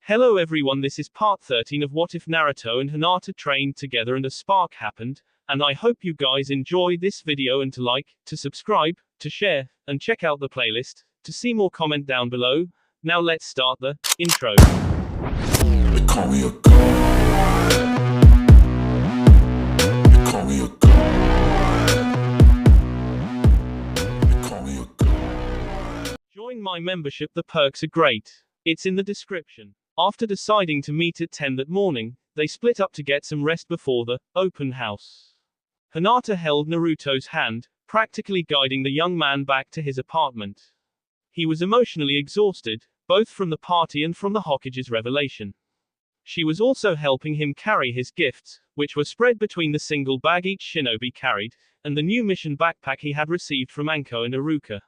Hello everyone, this is part 13 of What If Naruto and Hinata trained together and a spark happened, and I hope you guys enjoy this video and to like, to subscribe, to share, and check out the playlist, to see more comment down below. Now let's start the intro. They call me a god. They call me a god. They call me a god. Join my membership, the perks are great. It's in the description. After deciding to meet at 10 that morning, they split up to get some rest before the open house. Hinata held Naruto's hand, practically guiding the young man back to his apartment. He was emotionally exhausted, both from the party and from the Hokage's revelation. She was also helping him carry his gifts, which were spread between the single bag each shinobi carried, and the new mission backpack he had received from Anko and Iruka.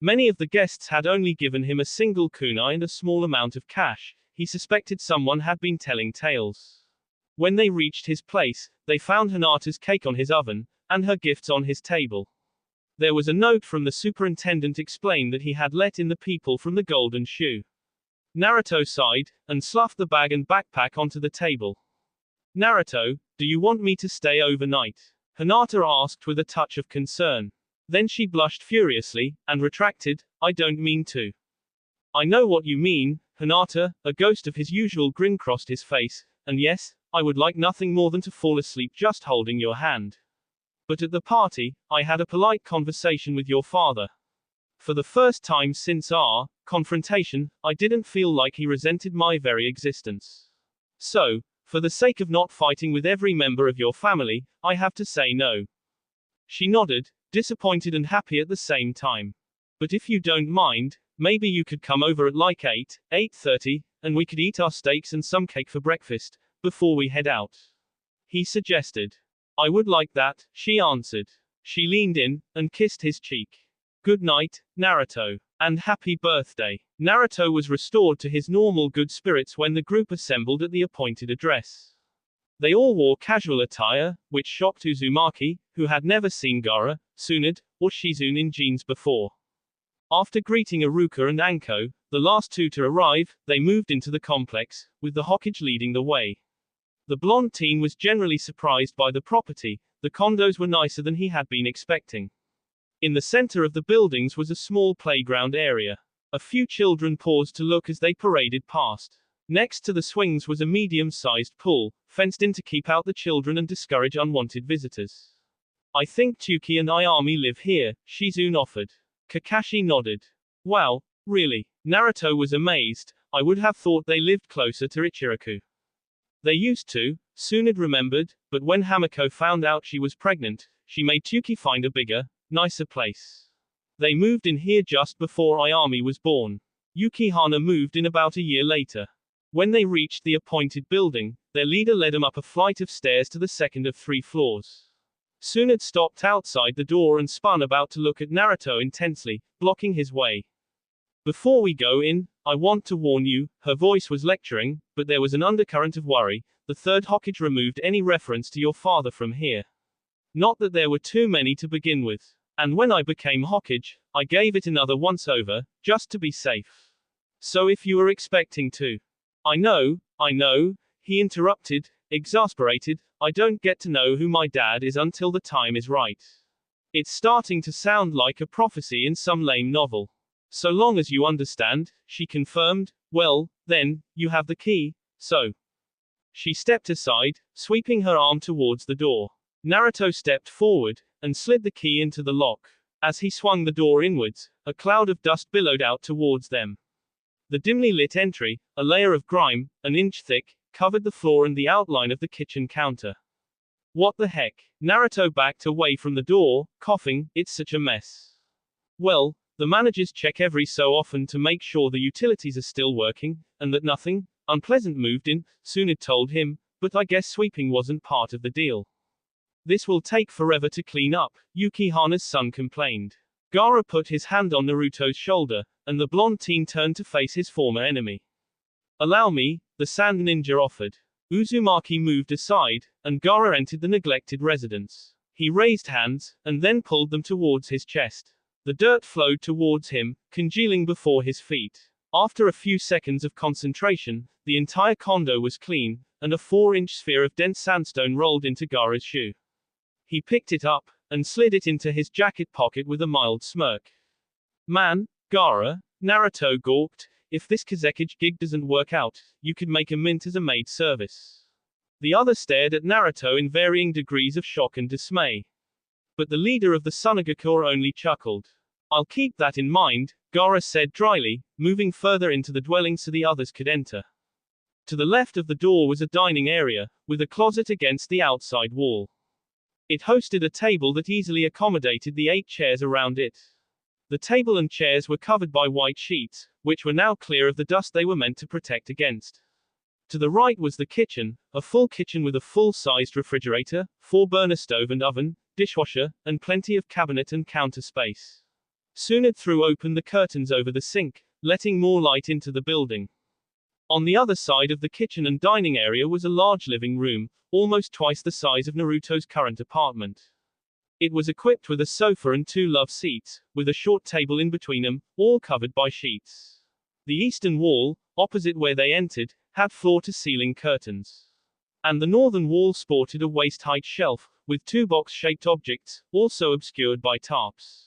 Many of the guests had only given him a single kunai and a small amount of cash. He suspected someone had been telling tales. When they reached his place, they found Hinata's cake on his oven, and her gifts on his table. There was a note from the superintendent explaining that he had let in the people from the Golden Shoe. Naruto sighed, and sloughed the bag and backpack onto the table. Naruto, do you want me to stay overnight? Hinata asked with a touch of concern. Then she blushed furiously, and retracted, I don't mean to. I know what you mean, Hinata. A ghost of his usual grin crossed his face, and yes, I would like nothing more than to fall asleep just holding your hand. But at the party, I had a polite conversation with your father. For the first time since our confrontation, I didn't feel like he resented my very existence. So, for the sake of not fighting with every member of your family, I have to say no. She nodded, disappointed and happy at the same time. But if you don't mind, maybe you could come over at like 8:30, and we could eat our steaks and some cake for breakfast, before we head out. He suggested. I would like that, she answered. She leaned in, and kissed his cheek. Good night, Naruto. And happy birthday. Naruto was restored to his normal good spirits when the group assembled at the appointed address. They all wore casual attire, which shocked Uzumaki, who had never seen Gaara, Tsunade, or Shizune in jeans before. After greeting Iruka and Anko, the last two to arrive, they moved into the complex, with the Hokage leading the way. The blonde teen was generally surprised by the property. The condos were nicer than he had been expecting. In the center of the buildings was a small playground area. A few children paused to look as they paraded past. Next to the swings was a medium-sized pool, fenced in to keep out the children and discourage unwanted visitors. I think Tsuki and Ayami live here, Shizune offered. Kakashi nodded. Wow, really? Naruto was amazed. I would have thought they lived closer to Ichiraku. They used to, Tsunade remembered, but when Hamiko found out she was pregnant, she made Tsuki find a bigger, nicer place. They moved in here just before Ayami was born. Yukihana moved in about a year later. When they reached the appointed building, their leader led them up a flight of stairs to the second of 3 floors. Tsunade stopped outside the door and spun about to look at Naruto intensely, blocking his way. Before we go in, I want to warn you, her voice was lecturing, but there was an undercurrent of worry. The third Hokage removed any reference to your father from here. Not that there were too many to begin with. And when I became Hokage, I gave it another once over, just to be safe. So if you were expecting to. I know, he interrupted, exasperated, I don't get to know who my dad is until the time is right. It's starting to sound like a prophecy in some lame novel. So long as you understand, she confirmed, well, then, you have the key, so. She stepped aside, sweeping her arm towards the door. Naruto stepped forward, and slid the key into the lock. As he swung the door inwards, a cloud of dust billowed out towards them. The dimly lit entry, a layer of grime, an inch thick, covered the floor and the outline of the kitchen counter. What the heck? Naruto backed away from the door, coughing, it's such a mess. Well, the managers check every so often to make sure the utilities are still working, and that nothing unpleasant moved in, Tsunade told him, but I guess sweeping wasn't part of the deal. This will take forever to clean up, Yukihana's son complained. Gaara put his hand on Naruto's shoulder, and the blonde teen turned to face his former enemy. Allow me, the sand ninja offered. Uzumaki moved aside, and Gaara entered the neglected residence. He raised hands, and then pulled them towards his chest. The dirt flowed towards him, congealing before his feet. After a few seconds of concentration, the entire condo was clean, and a 4-inch sphere of dense sandstone rolled into Gaara's shoe. He picked it up, and slid it into his jacket pocket with a mild smirk. Man, Gaara, Naruto gawked, if this Kazekage gig doesn't work out, you could make a mint as a maid service. The other stared at Naruto in varying degrees of shock and dismay. But the leader of the Sunagakure only chuckled. I'll keep that in mind, Gaara said dryly, moving further into the dwelling so the others could enter. To the left of the door was a dining area, with a closet against the outside wall. It hosted a table that easily accommodated the 8 chairs around it. The table and chairs were covered by white sheets, which were now clear of the dust they were meant to protect against. To the right was the kitchen, a full kitchen with a full-sized refrigerator, 4-burner stove and oven, dishwasher, and plenty of cabinet and counter space. Sunad threw open the curtains over the sink, letting more light into the building. On the other side of the kitchen and dining area was a large living room, almost twice the size of Naruto's current apartment. It was equipped with a sofa and 2 love seats, with a short table in between them, all covered by sheets. The eastern wall, opposite where they entered, had floor-to-ceiling curtains. And the northern wall sported a waist-height shelf, with 2 box-shaped objects, also obscured by tarps.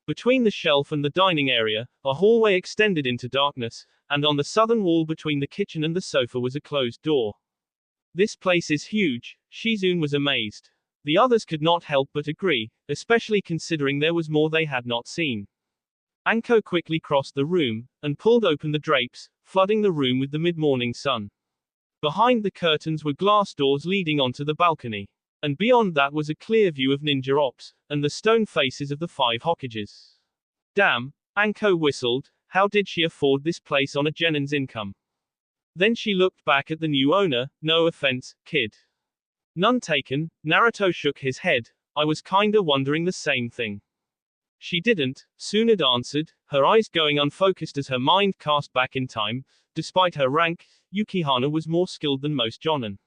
Between the shelf and the dining area, a hallway extended into darkness, and on the southern wall between the kitchen and the sofa was a closed door. This place is huge, Shizune was amazed. The others could not help but agree, especially considering there was more they had not seen. Anko quickly crossed the room, and pulled open the drapes, flooding the room with the mid-morning sun. Behind the curtains were glass doors leading onto the balcony. And beyond that was a clear view of Ninja Ops, and the stone faces of the 5 Hokages. Damn, Anko whistled, how did she afford this place on a genin's income? Then she looked back at the new owner, no offense, kid. None taken, Naruto shook his head, I was kinda wondering the same thing. She didn't, Sunad answered, her eyes going unfocused as her mind cast back in time. Despite her rank, Yukihana was more skilled than most jonin.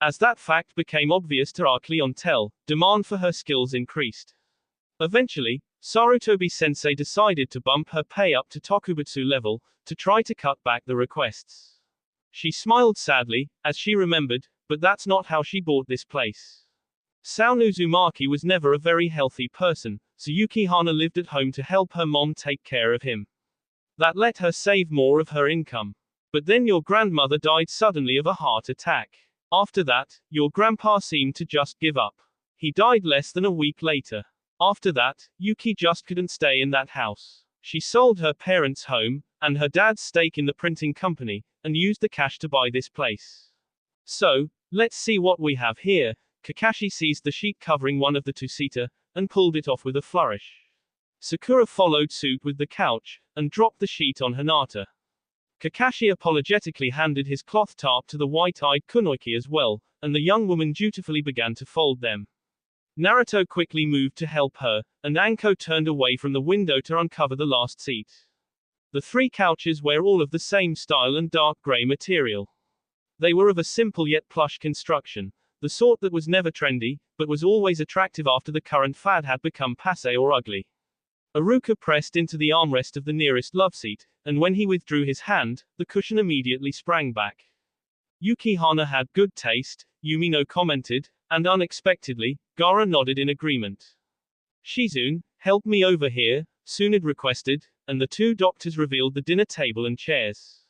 As that fact became obvious to our clientele, demand for her skills increased. Eventually, Sarutobi-sensei decided to bump her pay up to Tokubutsu level, to try to cut back the requests. She smiled sadly, as she remembered, but that's not how she bought this place. Sao Uzumaki was never a very healthy person, so Yukihana lived at home to help her mom take care of him. That let her save more of her income. But then your grandmother died suddenly of a heart attack. After that, your grandpa seemed to just give up. He died less than a week later. After that, Yuki just couldn't stay in that house. She sold her parents' home, and her dad's stake in the printing company, and used the cash to buy this place. So, let's see what we have here. Kakashi seized the sheet covering one of the 2-seater, and pulled it off with a flourish. Sakura followed suit with the couch, and dropped the sheet on Hinata. Kakashi apologetically handed his cloth tarp to the white-eyed Kunoichi as well, and the young woman dutifully began to fold them. Naruto quickly moved to help her, and Anko turned away from the window to uncover the last seat. The 3 couches were all of the same style and dark gray material. They were of a simple yet plush construction, the sort that was never trendy, but was always attractive after the current fad had become passé or ugly. Aruka pressed into the armrest of the nearest loveseat, and when he withdrew his hand, the cushion immediately sprang back. Yukihana had good taste, Yumino commented, and unexpectedly, Gaara nodded in agreement. Shizune, help me over here, Sunad requested, and the 2 doctors revealed the dinner table and chairs.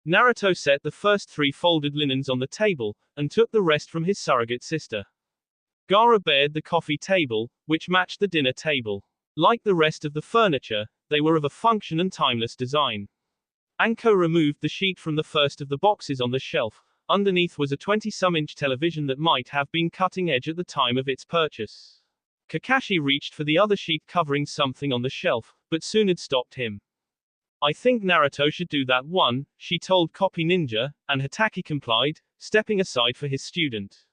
Naruto set the first 3 folded linens on the table, and took the rest from his surrogate sister. Gaara bared the coffee table, which matched the dinner table. Like the rest of the furniture, they were of a function and timeless design. Anko removed the sheet from the first of the boxes on the shelf. Underneath was a 20-some-inch television that might have been cutting edge at the time of its purchase. Kakashi reached for the other sheet covering something on the shelf, but Sunad stopped him. I think Naruto should do that one, she told Copy Ninja, and Hataki complied, stepping aside for his student.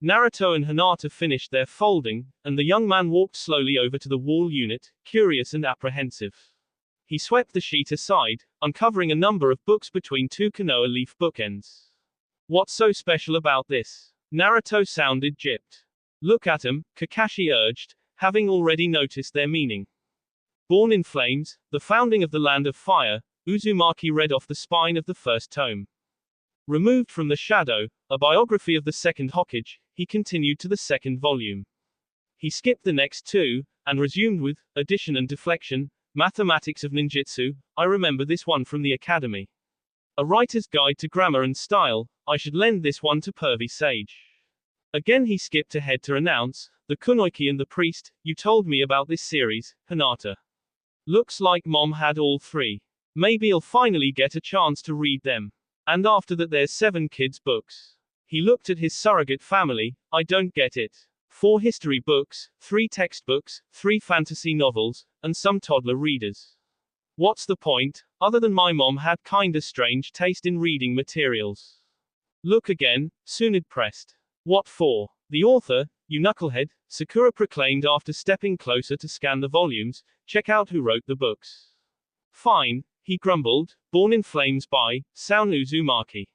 Naruto and Hinata finished their folding, and the young man walked slowly over to the wall unit, curious and apprehensive. He swept the sheet aside, uncovering a number of books between 2 Konoha leaf bookends. What's so special about this? Naruto sounded gypped. Look at 'em, Kakashi urged, having already noticed their meaning. Born in Flames, the founding of the Land of Fire, Uzumaki read off the spine of the first tome. Removed from the shadow, a biography of the second Hokage, he continued to the second volume. He skipped the next two, and resumed with, addition and deflection, mathematics of ninjutsu, I remember this one from the academy. A writer's guide to grammar and style, I should lend this one to Pervy Sage. Again he skipped ahead to announce, the kunoichi and the priest, you told me about this series, Hinata. Looks like Mom had all three. Maybe I'll finally get a chance to read them. And after that there's 7 kids' books. He looked at his surrogate family, I don't get it. 4 history books, 3 textbooks, 3 fantasy novels, and some toddler readers. What's the point, other than my mom had kinda strange taste in reading materials. Look again, Tsunade pressed. What for? The author, you knucklehead, Sakura proclaimed after stepping closer to scan the volumes, check out who wrote the books. Fine, he grumbled, Born in Flames by, Sao Uzumaki.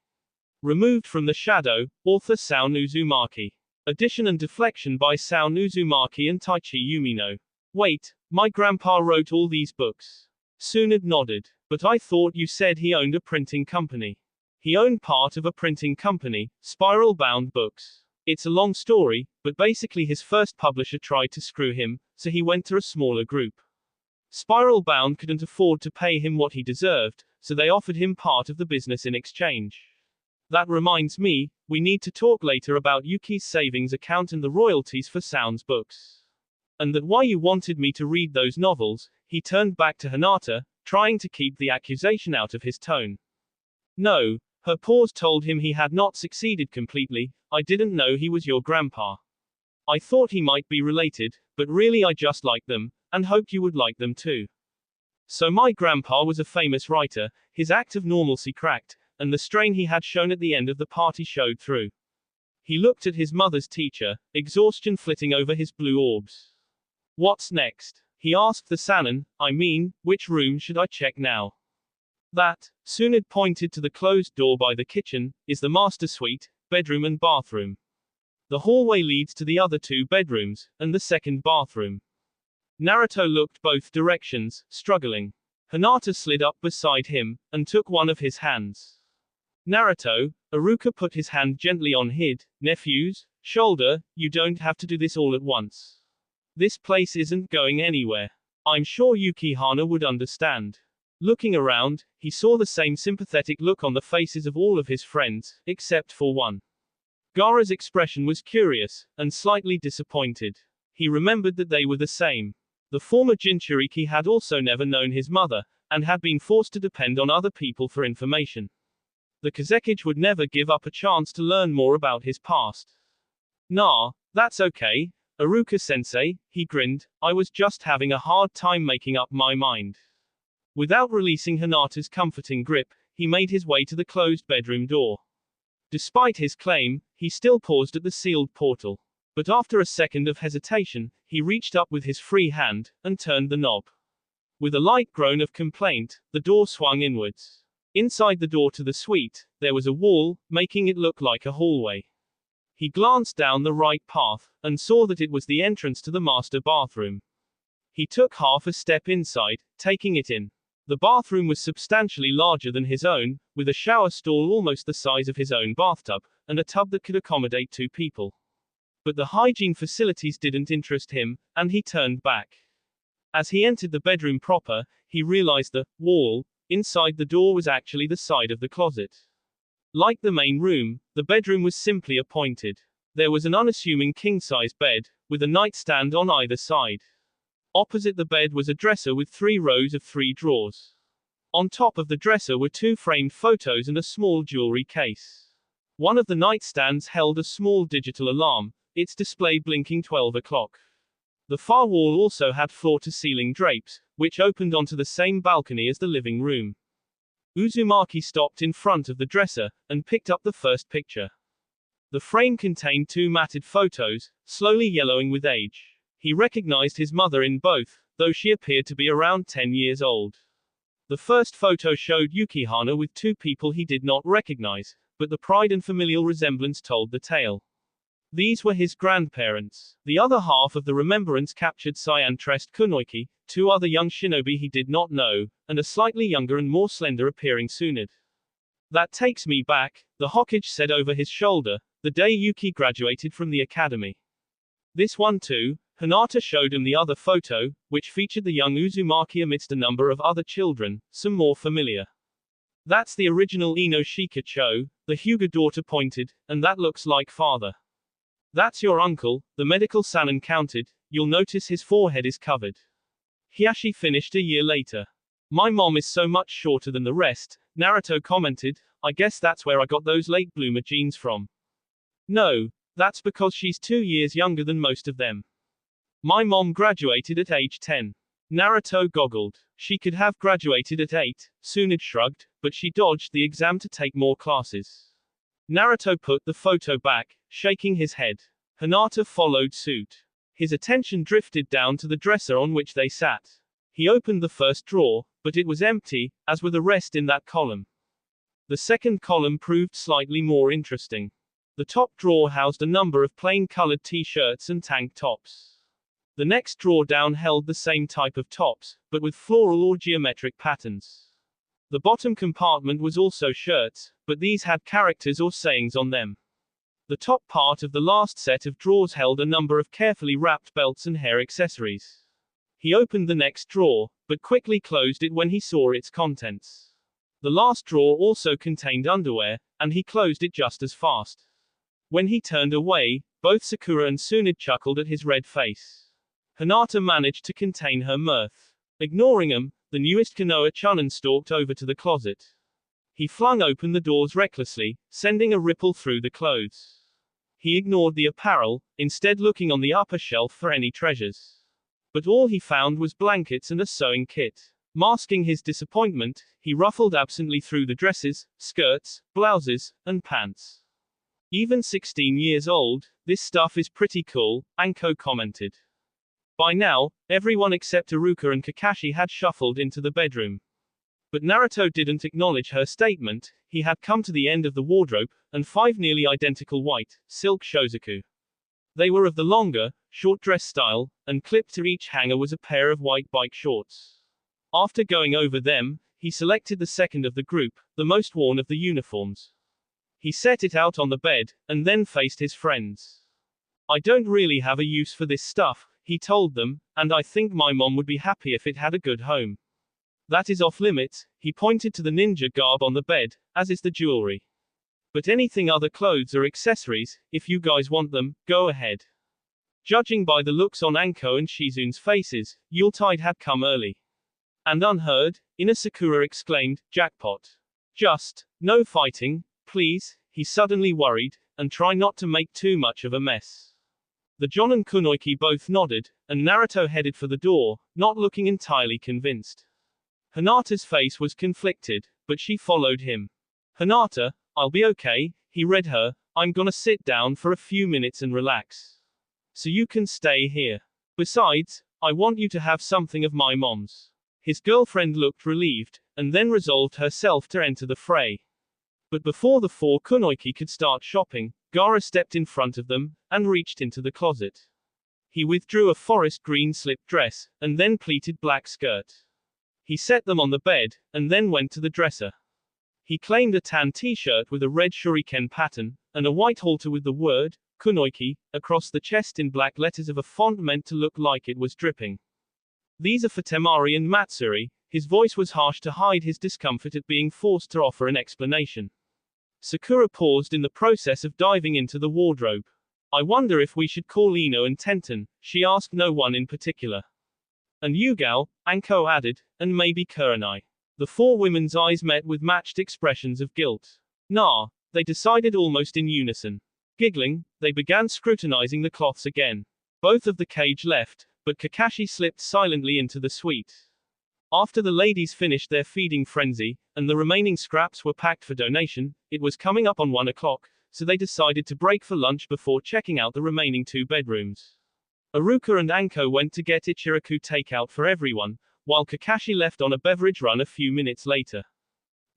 Removed from the shadow, author Sao Uzumaki. Addition and deflection by Sao Uzumaki and Taichi Yumino. Wait, my grandpa wrote all these books. Tsunade nodded. But I thought you said he owned a printing company. He owned part of a printing company, Spiral Bound Books. It's a long story, but basically his first publisher tried to screw him, so he went to a smaller group. Spiral Bound couldn't afford to pay him what he deserved, so they offered him part of the business in exchange. That reminds me, we need to talk later about Yuki's savings account and the royalties for Sound's books. And that why you wanted me to read those novels. He turned back to Hinata, trying to keep the accusation out of his tone. No, her pause told him he had not succeeded completely, I didn't know he was your grandpa. I thought he might be related, but really I just liked them, and hoped you would like them too. So my grandpa was a famous writer, his act of normalcy cracked, and the strain he had shown at the end of the party showed through. He looked at his mother's teacher, exhaustion flitting over his blue orbs. What's next? He asked the Sannin, I mean, which room should I check now? That, Tsunade pointed to the closed door by the kitchen, is the master suite, bedroom and bathroom. The hallway leads to the other 2 bedrooms, and the second bathroom. Naruto looked both directions, struggling. Hinata slid up beside him, and took one of his hands. Naruto, Iruka put his hand gently on his nephew's shoulder, you don't have to do this all at once. This place isn't going anywhere. I'm sure Yukihana would understand. Looking around, he saw the same sympathetic look on the faces of all of his friends, except for one. Gaara's expression was curious, and slightly disappointed. He remembered that they were the same. The former Jinchuriki had also never known his mother, and had been forced to depend on other people for information. The Kazekage would never give up a chance to learn more about his past. Nah, that's okay, Iruka-sensei, he grinned, I was just having a hard time making up my mind. Without releasing Hinata's comforting grip, he made his way to the closed bedroom door. Despite his claim, he still paused at the sealed portal. But after a second of hesitation, he reached up with his free hand, and turned the knob. With a light groan of complaint, the door swung inwards. Inside the door to the suite, there was a wall, making it look like a hallway. He glanced down the right path, and saw that it was the entrance to the master bathroom. He took half a step inside, taking it in. The bathroom was substantially larger than his own, with a shower stall almost the size of his own bathtub, and a tub that could accommodate 2 people. But the hygiene facilities didn't interest him, and he turned back. As he entered the bedroom proper, he realized the wall inside the door was actually the side of the closet. Like the main room, the bedroom was simply appointed. There was an unassuming king-size bed, with a nightstand on either side. Opposite the bed was a dresser with 3 rows of 3 drawers. On top of the dresser were 2 framed photos and a small jewelry case. One of the nightstands held a small digital alarm, its display blinking 12 o'clock. The far wall also had floor-to-ceiling drapes, which opened onto the same balcony as the living room. Uzumaki stopped in front of the dresser, and picked up the first picture. The frame contained 2 matted photos, slowly yellowing with age. He recognized his mother in both, though she appeared to be around 10 years old. The first photo showed Yukihana with 2 people he did not recognize, but the pride and familial resemblance told the tale. These were his grandparents. The other half of the remembrance captured Cyan Trest Kunoichi, two other young shinobi he did not know, and a slightly younger and more slender appearing Tsunade. That takes me back, the Hokage said over his shoulder, the day Yuki graduated from the academy. This one too. Hinata showed him the other photo, which featured the young Uzumaki amidst a number of other children, some more familiar. That's the original Ino Shikacho, the Hyuga daughter pointed, and that looks like father. That's your uncle, the medical Sanin counted, you'll notice his forehead is covered. Hiyashi finished a year later. My mom is so much shorter than the rest, Naruto commented, I guess that's where I got those late bloomer genes from. No, that's because she's 2 years younger than most of them. My mom graduated at age 10. Naruto goggled. She could have graduated at 8, Tsunade shrugged, but she dodged the exam to take more classes. Naruto put the photo back, shaking his head. Hinata followed suit. His attention drifted down to the dresser on which they sat. He opened the first drawer, but it was empty, as were the rest in that column. The second column proved slightly more interesting. The top drawer housed a number of plain colored t-shirts and tank tops. The next drawer down held the same type of tops, but with floral or geometric patterns. The bottom compartment was also shirts, but these had characters or sayings on them. The top part of the last set of drawers held a number of carefully wrapped belts and hair accessories. He opened the next drawer, but quickly closed it when he saw its contents. The last drawer also contained underwear, and he closed it just as fast. When he turned away, both Sakura and Tsunade chuckled at his red face. Hinata managed to contain her mirth. Ignoring him, the newest Konoha Chunin stalked over to the closet. He flung open the doors recklessly, sending a ripple through the clothes. He ignored the apparel, instead looking on the upper shelf for any treasures. But all he found was blankets and a sewing kit. Masking his disappointment, he ruffled absently through the dresses, skirts, blouses, and pants. Even 16 years old, this stuff is pretty cool, Anko commented. By now, everyone except Iruka and Kakashi had shuffled into the bedroom. But Naruto didn't acknowledge her statement. He had come to the end of the wardrobe, and 5 nearly identical white, silk shozaku. They were of the longer, short dress style, and clipped to each hanger was a pair of white bike shorts. After going over them, he selected the second of the group, the most worn of the uniforms. He set it out on the bed, and then faced his friends. I don't really have a use for this stuff, he told them, and I think my mom would be happy if it had a good home. That is off limits, he pointed to the ninja garb on the bed, as is the jewelry. But anything other clothes or accessories, if you guys want them, go ahead. Judging by the looks on Anko and Shizun's faces, Yuletide had come early. And unheard, Ina Sakura exclaimed, jackpot. Just, no fighting, please, he suddenly worried, and try not to make too much of a mess. The Jon and Kunoichi both nodded, and Naruto headed for the door, not looking entirely convinced. Hinata's face was conflicted, but she followed him. Hinata, I'll be okay, he read her, I'm gonna sit down for a few minutes and relax. So you can stay here. Besides, I want you to have something of my mom's. His girlfriend looked relieved, and then resolved herself to enter the fray. But before the 4 Kunoichi could start shopping, Gaara stepped in front of them, and reached into the closet. He withdrew a forest green slip dress, and then pleated black skirt. He set them on the bed, and then went to the dresser. He claimed a tan t-shirt with a red shuriken pattern, and a white halter with the word, Kunoichi, across the chest in black letters of a font meant to look like it was dripping. These are for Temari and Matsuri. His voice was harsh to hide his discomfort at being forced to offer an explanation. Sakura paused in the process of diving into the wardrobe. I wonder if we should call Ino and Tenten, she asked no one in particular. And Yugao, Anko added, and maybe Kurenai. The 4 women's eyes met with matched expressions of guilt. Nah, they decided almost in unison. Giggling, they began scrutinizing the cloths again. Both of the cage left, but Kakashi slipped silently into the suite. After the ladies finished their feeding frenzy, and the remaining scraps were packed for donation, it was coming up on 1 o'clock, so they decided to break for lunch before checking out the remaining 2 bedrooms. Iruka and Anko went to get Ichiraku takeout for everyone, while Kakashi left on a beverage run a few minutes later.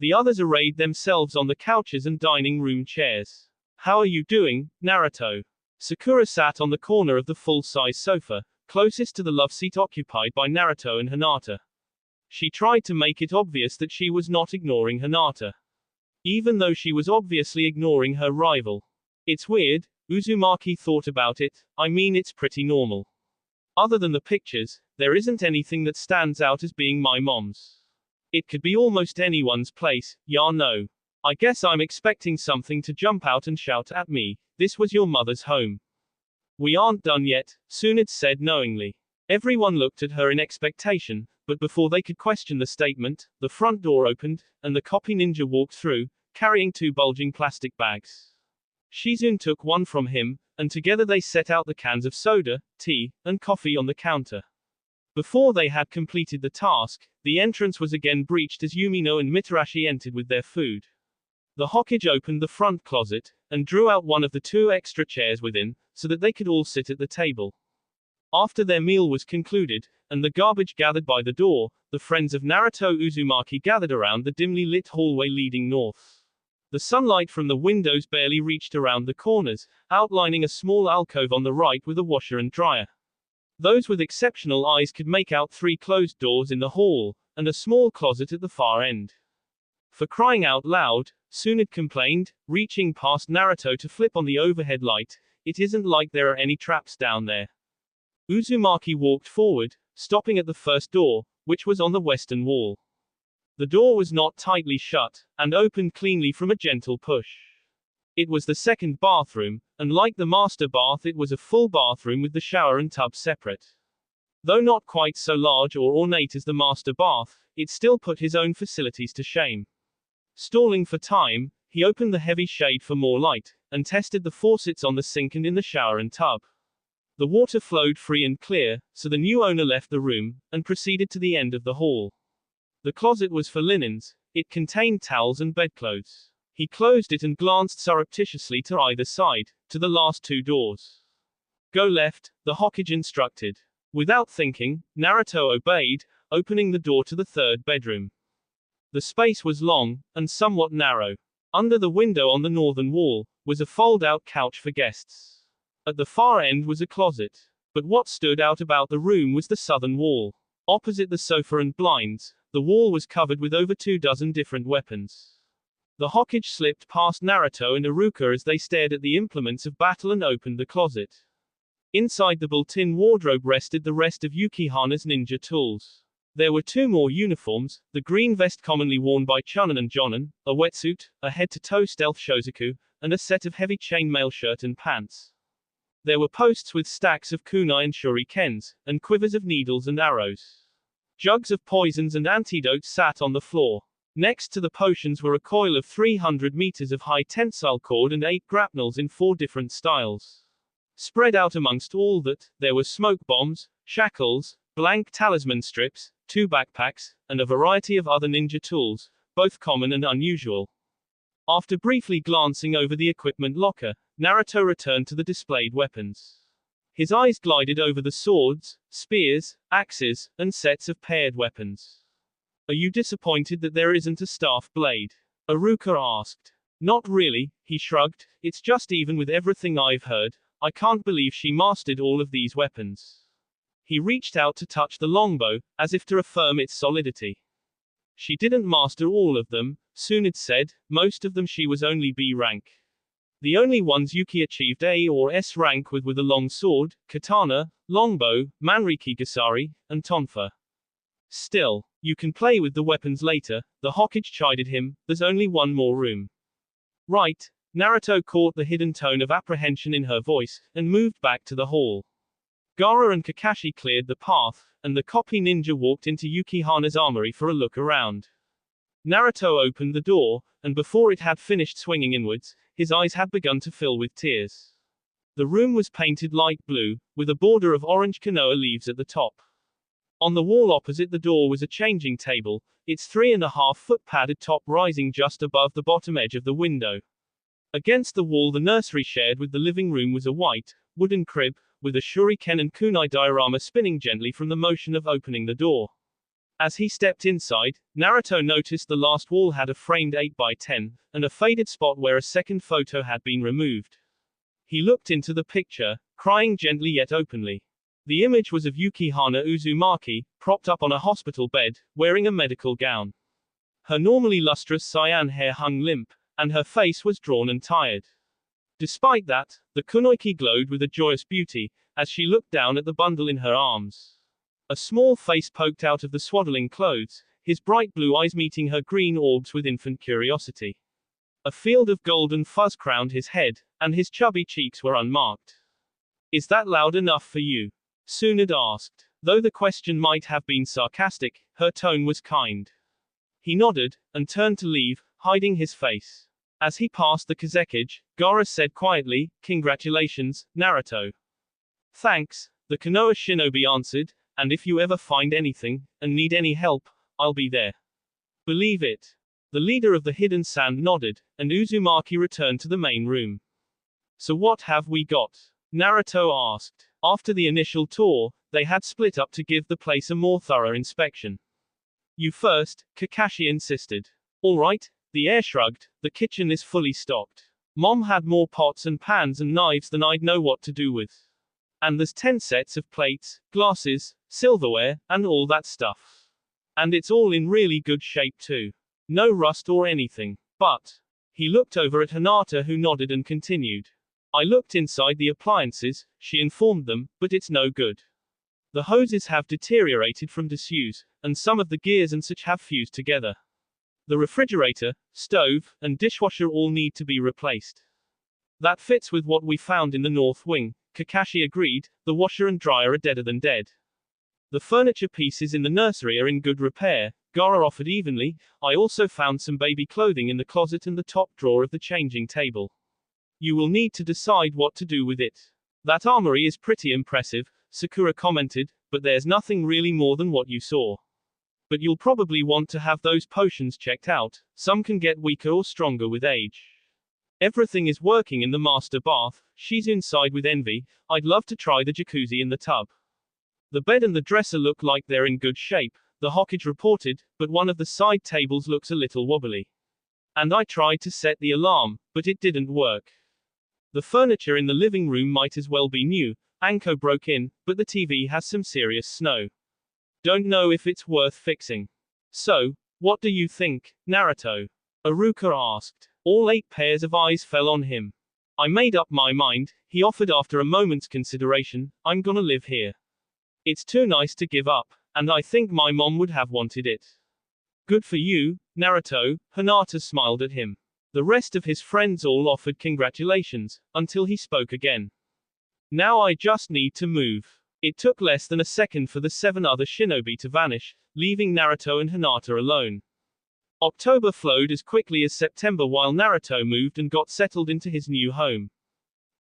The others arrayed themselves on the couches and dining room chairs. How are you doing, Naruto? Sakura sat on the corner of the full-size sofa, closest to the love seat occupied by Naruto and Hinata. She tried to make it obvious that she was not ignoring Hinata, even though she was obviously ignoring her rival. It's weird, Uzumaki thought about it, I mean it's pretty normal. Other than the pictures, there isn't anything that stands out as being my mom's. It could be almost anyone's place, ya know. I guess I'm expecting something to jump out and shout at me, this was your mother's home. We aren't done yet, Tsunade said knowingly. Everyone looked at her in expectation, but before they could question the statement, the front door opened, and the copy ninja walked through, carrying 2 bulging plastic bags. Shizune took one from him, and together they set out the cans of soda, tea, and coffee on the counter. Before they had completed the task, the entrance was again breached as Yumino and Mitarashi entered with their food. The Hokage opened the front closet, and drew out one of the 2 extra chairs within, so that they could all sit at the table. After their meal was concluded, and the garbage gathered by the door, the friends of Naruto Uzumaki gathered around the dimly lit hallway leading north. The sunlight from the windows barely reached around the corners, outlining a small alcove on the right with a washer and dryer. Those with exceptional eyes could make out 3 closed doors in the hall, and a small closet at the far end. For crying out loud, Tsunade complained, reaching past Naruto to flip on the overhead light, it isn't like there are any traps down there. Uzumaki walked forward, stopping at the first door, which was on the western wall. The door was not tightly shut, and opened cleanly from a gentle push. It was the second bathroom, and like the master bath it was a full bathroom with the shower and tub separate. Though not quite so large or ornate as the master bath, it still put his own facilities to shame. Stalling for time, he opened the heavy shade for more light, and tested the faucets on the sink and in the shower and tub. The water flowed free and clear, so the new owner left the room, and proceeded to the end of the hall. The closet was for linens, it contained towels and bedclothes. He closed it and glanced surreptitiously to either side, to the last 2 doors. Go left, the Hokage instructed. Without thinking, Naruto obeyed, opening the door to the 3rd bedroom. The space was long, and somewhat narrow. Under the window on the northern wall, was a fold-out couch for guests. At the far end was a closet. But what stood out about the room was the southern wall. Opposite the sofa and blinds, the wall was covered with over 24 different weapons. The Hokage slipped past Naruto and Iruka as they stared at the implements of battle and opened the closet. Inside the built-in wardrobe rested the rest of Yukihana's ninja tools. There were 2 more uniforms, the green vest commonly worn by Chunin and Jonin, a wetsuit, a head-to-toe stealth shozaku, and a set of heavy chainmail shirt and pants. There were posts with stacks of kunai and shurikens, and quivers of needles and arrows. Jugs of poisons and antidotes sat on the floor. Next to the potions were a coil of 300 meters of high tensile cord and 8 grapnels in 4 different styles. Spread out amongst all that, there were smoke bombs, shackles, blank talisman strips, 2 backpacks, and a variety of other ninja tools, both common and unusual. After briefly glancing over the equipment locker, Naruto returned to the displayed weapons. His eyes glided over the swords, spears, axes, and sets of paired weapons. Are you disappointed that there isn't a staff blade? Iruka asked. Not really, he shrugged, it's just even with everything I've heard, I can't believe she mastered all of these weapons. He reached out to touch the longbow, as if to affirm its solidity. She didn't master all of them, Tsunade said, most of them she was only B rank. The only ones Yuki achieved A or S rank with were the long sword, katana, longbow, manriki gasari, and tonfa. Still, you can play with the weapons later, the Hokage chided him, there's only 1 more room. Right, Naruto caught the hidden tone of apprehension in her voice, and moved back to the hall. Gaara and Kakashi cleared the path, and the copy ninja walked into Yukihana's armory for a look around. Naruto opened the door, and before it had finished swinging inwards, his eyes had begun to fill with tears. The room was painted light blue, with a border of orange quinoa leaves at the top. On the wall opposite the door was a changing table, its 3.5-foot padded top rising just above the bottom edge of the window. Against the wall the nursery shared with the living room was a white, wooden crib, with a shuriken and kunai diorama spinning gently from the motion of opening the door. As he stepped inside, Naruto noticed the last wall had a framed 8x10, and a faded spot where a second photo had been removed. He looked into the picture, crying gently yet openly. The image was of Yukihana Uzumaki, propped up on a hospital bed, wearing a medical gown. Her normally lustrous cyan hair hung limp, and her face was drawn and tired. Despite that, the kunoichi glowed with a joyous beauty, as she looked down at the bundle in her arms. A small face poked out of the swaddling clothes, his bright blue eyes meeting her green orbs with infant curiosity. A field of golden fuzz crowned his head, and his chubby cheeks were unmarked. Is that loud enough for you? Tsunade asked. Though the question might have been sarcastic, her tone was kind. He nodded, and turned to leave, hiding his face. As he passed the kazekage, Gaara said quietly, "Congratulations, Naruto." "Thanks," the Konoha shinobi answered, "and if you ever find anything, and need any help, I'll be there." Believe it. The leader of the Hidden Sand nodded, and Uzumaki returned to the main room. "So what have we got?" Naruto asked. After the initial tour, they had split up to give the place a more thorough inspection. "You first," Kakashi insisted. "All right," the heir shrugged, "the kitchen is fully stocked. Mom had more pots and pans and knives than I'd know what to do with. And there's 10 sets of plates, glasses, silverware, and all that stuff. And it's all in really good shape too. No rust or anything. But..." He looked over at Hinata, who nodded and continued. "I looked inside the appliances," she informed them, "but it's no good. The hoses have deteriorated from disuse, and some of the gears and such have fused together. The refrigerator, stove, and dishwasher all need to be replaced." "That fits with what we found in the North Wing," Kakashi agreed. "The washer and dryer are deader than dead. The furniture pieces in the nursery are in good repair," Gaara offered evenly. "I also found some baby clothing in the closet and the top drawer of the changing table. You will need to decide what to do with it." "That armory is pretty impressive," Sakura commented, "but there's nothing really more than what you saw. But you'll probably want to have those potions checked out, some can get weaker or stronger with age. Everything is working in the master bath," Shizune sighed with envy. "I'd love to try the jacuzzi in the tub. The bed and the dresser look like they're in good shape," the Hokage reported, "but one of the side tables looks a little wobbly. And I tried to set the alarm, but it didn't work. The furniture in the living room might as well be new," Anko broke in, "but the TV has some serious snow. Don't know if it's worth fixing." "So, what do you think, Naruto?" Iruka asked. All 8 pairs of eyes fell on him. "I made up my mind," he offered after a moment's consideration. "I'm gonna live here. It's too nice to give up, and I think my mom would have wanted it." "Good for you, Naruto," Hinata smiled at him. The rest of his friends all offered congratulations, until he spoke again. "Now I just need to move." It took less than a second for the 7 other shinobi to vanish, leaving Naruto and Hinata alone. October flowed as quickly as September while Naruto moved and got settled into his new home.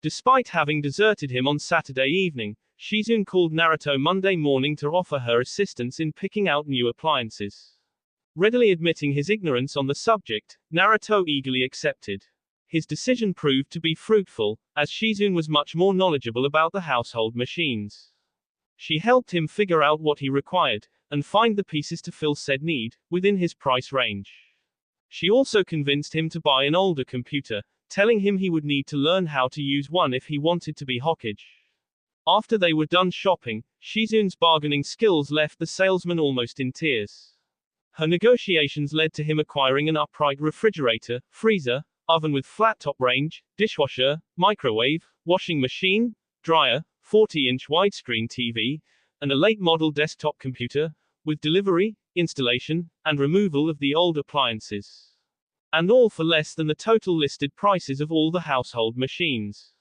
Despite having deserted him on Saturday evening, Shizune called Naruto Monday morning to offer her assistance in picking out new appliances. Readily admitting his ignorance on the subject, Naruto eagerly accepted. His decision proved to be fruitful, as Shizune was much more knowledgeable about the household machines. She helped him figure out what he required, and find the pieces to fill said need, within his price range. She also convinced him to buy an older computer, telling him he would need to learn how to use one if he wanted to be Hokage. After they were done shopping, Shizune's bargaining skills left the salesman almost in tears. Her negotiations led to him acquiring an upright refrigerator, freezer, oven with flat-top range, dishwasher, microwave, washing machine, dryer, 40-inch widescreen TV, and a late-model desktop computer, with delivery, installation, and removal of the old appliances. And all for less than the total listed prices of all the household machines.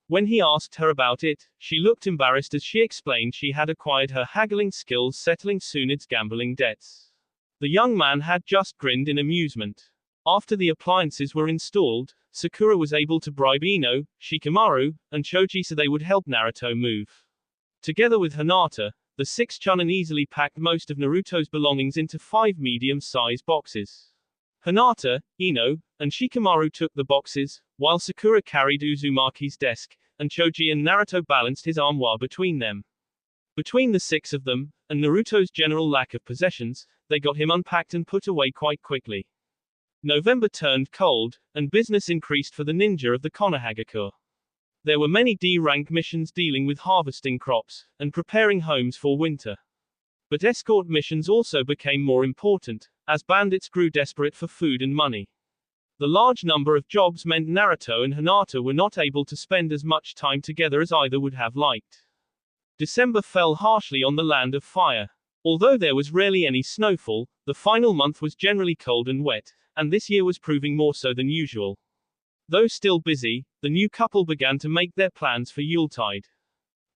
When he asked her about it, she looked embarrassed as she explained she had acquired her haggling skills settling Tsunade's gambling debts. The young man had just grinned in amusement. After the appliances were installed, Sakura was able to bribe Ino, Shikamaru, and Choji so they would help Naruto move. Together with Hinata, the 6 chunin easily packed most of Naruto's belongings into 5 medium-sized boxes. Hinata, Ino, and Shikamaru took the boxes, while Sakura carried Uzumaki's desk, and Choji and Naruto balanced his armoire between them. Between the 6 of them, and Naruto's general lack of possessions, they got him unpacked and put away quite quickly. November turned cold, and business increased for the ninja of the Konohagakure. There were many D-rank missions dealing with harvesting crops and preparing homes for winter. But escort missions also became more important, as bandits grew desperate for food and money. The large number of jobs meant Naruto and Hinata were not able to spend as much time together as either would have liked. December fell harshly on the land of fire. Although there was rarely any snowfall, the final month was generally cold and wet, and this year was proving more so than usual. Though still busy, the new couple began to make their plans for Yuletide.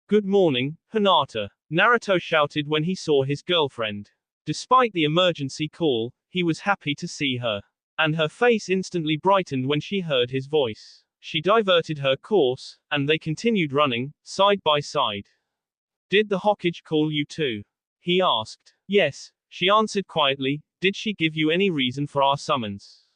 "Good morning, Hinata," Naruto shouted when he saw his girlfriend. Despite the emergency call, he was happy to see her. And her face instantly brightened when she heard his voice. She diverted her course, and they continued running, side by side. "Did the Hokage call you too?" he asked. "Yes," she answered quietly. "Did she give you any reason for our summons?"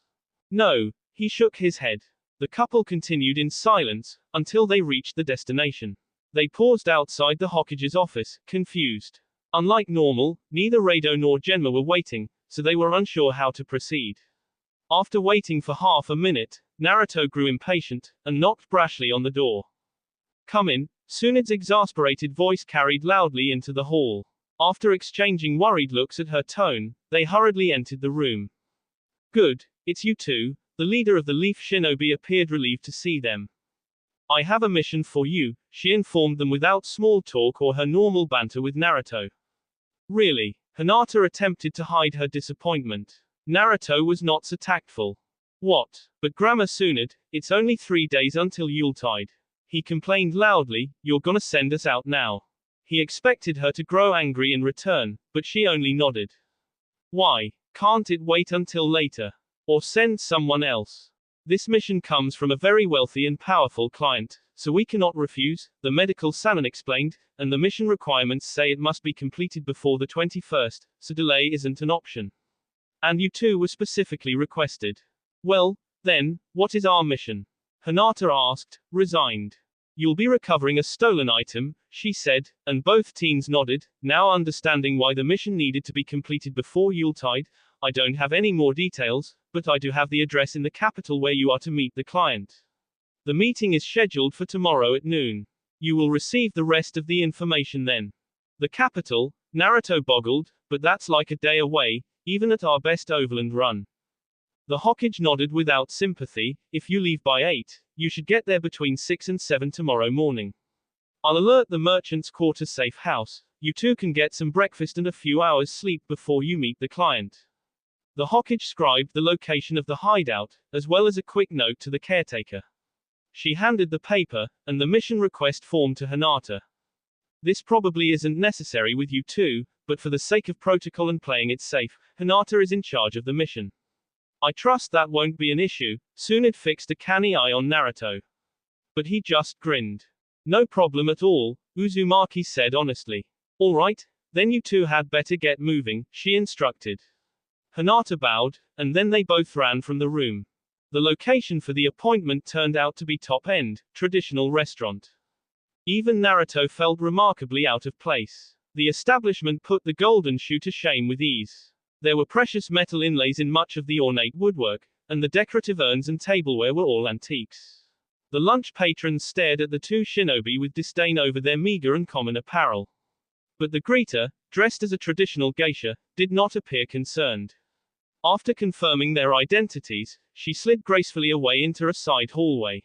"No," he shook his head. The couple continued in silence, until they reached the destination. They paused outside the Hokage's office, confused. Unlike normal, neither Rado nor Genma were waiting, so they were unsure how to proceed. After waiting for half a minute, Naruto grew impatient, and knocked brashly on the door. "Come in," Tsunde's exasperated voice carried loudly into the hall. After exchanging worried looks at her tone, they hurriedly entered the room. "Good, it's you two," the leader of the Leaf Shinobi appeared relieved to see them. "I have a mission for you," she informed them without small talk or her normal banter with Naruto. "Really?" Hinata attempted to hide her disappointment. Naruto was not so tactful. "What? But Grandma Tsunade, it's only 3 days until Yuletide," he complained loudly. "You're gonna send us out now." He expected her to grow angry in return, but she only nodded. "Why? Can't it wait until later? Or send someone else? This mission comes from a very wealthy and powerful client, so we cannot refuse," the medical salon explained, "and the mission requirements say it must be completed before the 21st, so delay isn't an option. And you two were specifically requested." "Well, then, what is our mission?" Hinata asked, resigned. "You'll be recovering a stolen item," she said, and both teens nodded, now understanding why the mission needed to be completed before Yuletide. "I don't have any more details, but I do have the address in the capital where you are to meet the client. The meeting is scheduled for tomorrow at noon. You will receive the rest of the information then." "The capital?" Naruto boggled, "but that's like a day away, even at our best overland run." The Hokage nodded without sympathy. "If you leave by 8, you should get there between 6 and 7 tomorrow morning. I'll alert the merchant's quarter safe house. You two can get some breakfast and a few hours sleep before you meet the client." The Hokage scribed the location of the hideout, as well as a quick note to the caretaker. She handed the paper, and the mission request form to Hinata. "This probably isn't necessary with you two, but for the sake of protocol and playing it safe, Hinata is in charge of the mission. I trust that won't be an issue." Tsunade fixed a canny eye on Naruto. But he just grinned. "No problem at all," Uzumaki said honestly. "All right, then you two had better get moving," she instructed. Hinata bowed, and then they both ran from the room. The location for the appointment turned out to be top-end, traditional restaurant. Even Naruto felt remarkably out of place. The establishment put the golden shoe to shame with ease. There were precious metal inlays in much of the ornate woodwork, and the decorative urns and tableware were all antiques. The lunch patrons stared at the two shinobi with disdain over their meager and common apparel. But the greeter, dressed as a traditional geisha, did not appear concerned. After confirming their identities, she slid gracefully away into a side hallway.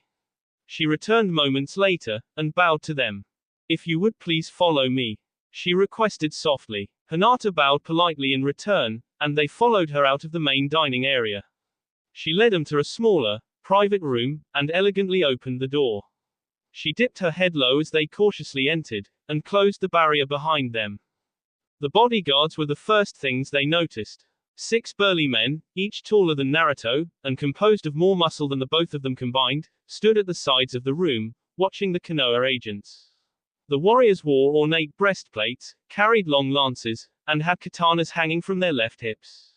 She returned moments later, and bowed to them. "If you would please follow me," she requested softly. Hinata bowed politely in return, and they followed her out of the main dining area. She led them to a smaller, private room, and elegantly opened the door. She dipped her head low as they cautiously entered, and closed the barrier behind them. The bodyguards were the first things they noticed. 6 burly men, each taller than Naruto, and composed of more muscle than the both of them combined, stood at the sides of the room, watching the Konoha agents. The warriors wore ornate breastplates, carried long lances, and had katanas hanging from their left hips.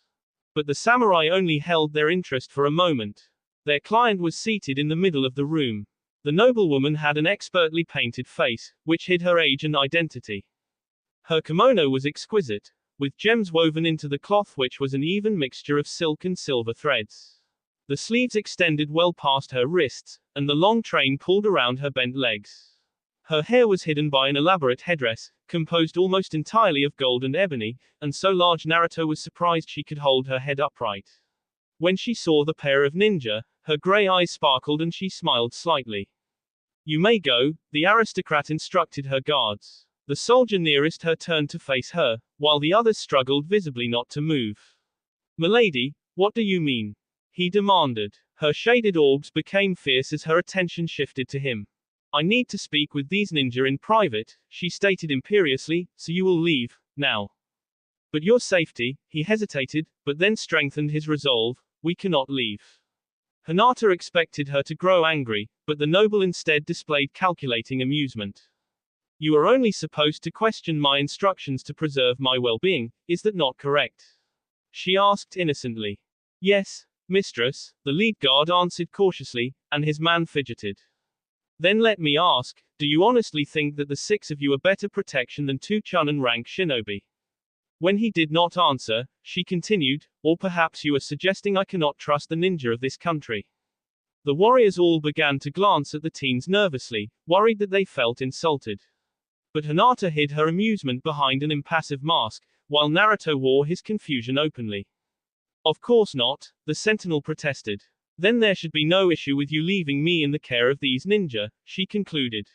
But the samurai only held their interest for a moment. Their client was seated in the middle of the room. The noblewoman had an expertly painted face, which hid her age and identity. Her kimono was exquisite, with gems woven into the cloth which was an even mixture of silk and silver threads. The sleeves extended well past her wrists, and the long train pulled around her bent legs. Her hair was hidden by an elaborate headdress, composed almost entirely of gold and ebony, and so large Naruto was surprised she could hold her head upright. When she saw the pair of ninja, her gray eyes sparkled and she smiled slightly. You may go, the aristocrat instructed her guards. The soldier nearest her turned to face her, while the others struggled visibly not to move. Milady, what do you mean? He demanded. Her shaded orbs became fierce as her attention shifted to him. I need to speak with these ninja in private, she stated imperiously, so you will leave, now. But your safety, he hesitated, but then strengthened his resolve, we cannot leave. Hinata expected her to grow angry, but the noble instead displayed calculating amusement. You are only supposed to question my instructions to preserve my well-being, is that not correct? She asked innocently. Yes, mistress, the lead guard answered cautiously, and his man fidgeted. Then let me ask, do you honestly think that the 6 of you are better protection than 2 Chunin rank shinobi? When he did not answer, she continued, or perhaps you are suggesting I cannot trust the ninja of this country. The warriors all began to glance at the teens nervously, worried that they felt insulted. But Hinata hid her amusement behind an impassive mask, while Naruto wore his confusion openly. Of course not, the sentinel protested. Then there should be no issue with you leaving me in the care of these ninja, she concluded.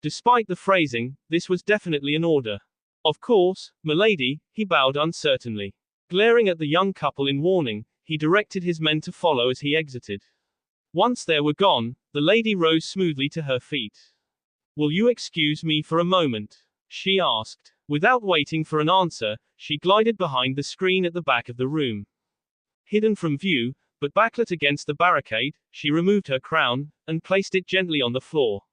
Despite the phrasing, this was definitely an order. Of course, milady, he bowed uncertainly. Glaring at the young couple in warning, he directed his men to follow as he exited. Once they were gone, the lady rose smoothly to her feet. Will you excuse me for a moment? She asked. Without waiting for an answer, she glided behind the screen at the back of the room. Hidden from view, but backlit against the barricade, she removed her crown, and placed it gently on the floor.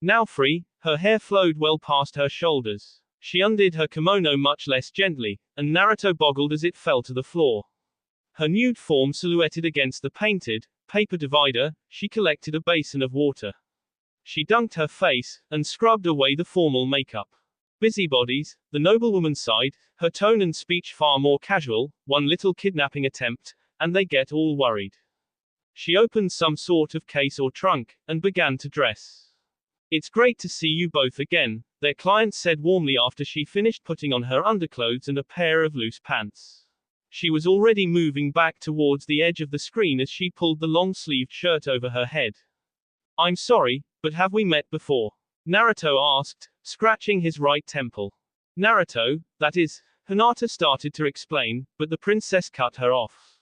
Now free, her hair flowed well past her shoulders. She undid her kimono much less gently, and Naruto boggled as it fell to the floor. Her nude form silhouetted against the painted, paper divider, she collected a basin of water. She dunked her face, and scrubbed away the formal makeup. Busybodies, the noblewoman sighed, her tone and speech far more casual, one little kidnapping attempt, and they get all worried. She opened some sort of case or trunk, and began to dress. It's great to see you both again, their client said warmly after she finished putting on her underclothes and a pair of loose pants. She was already moving back towards the edge of the screen as she pulled the long-sleeved shirt over her head. I'm sorry, but have we met before? Naruto asked, scratching his right temple. Naruto, that is, Hinata started to explain, but the princess cut her off.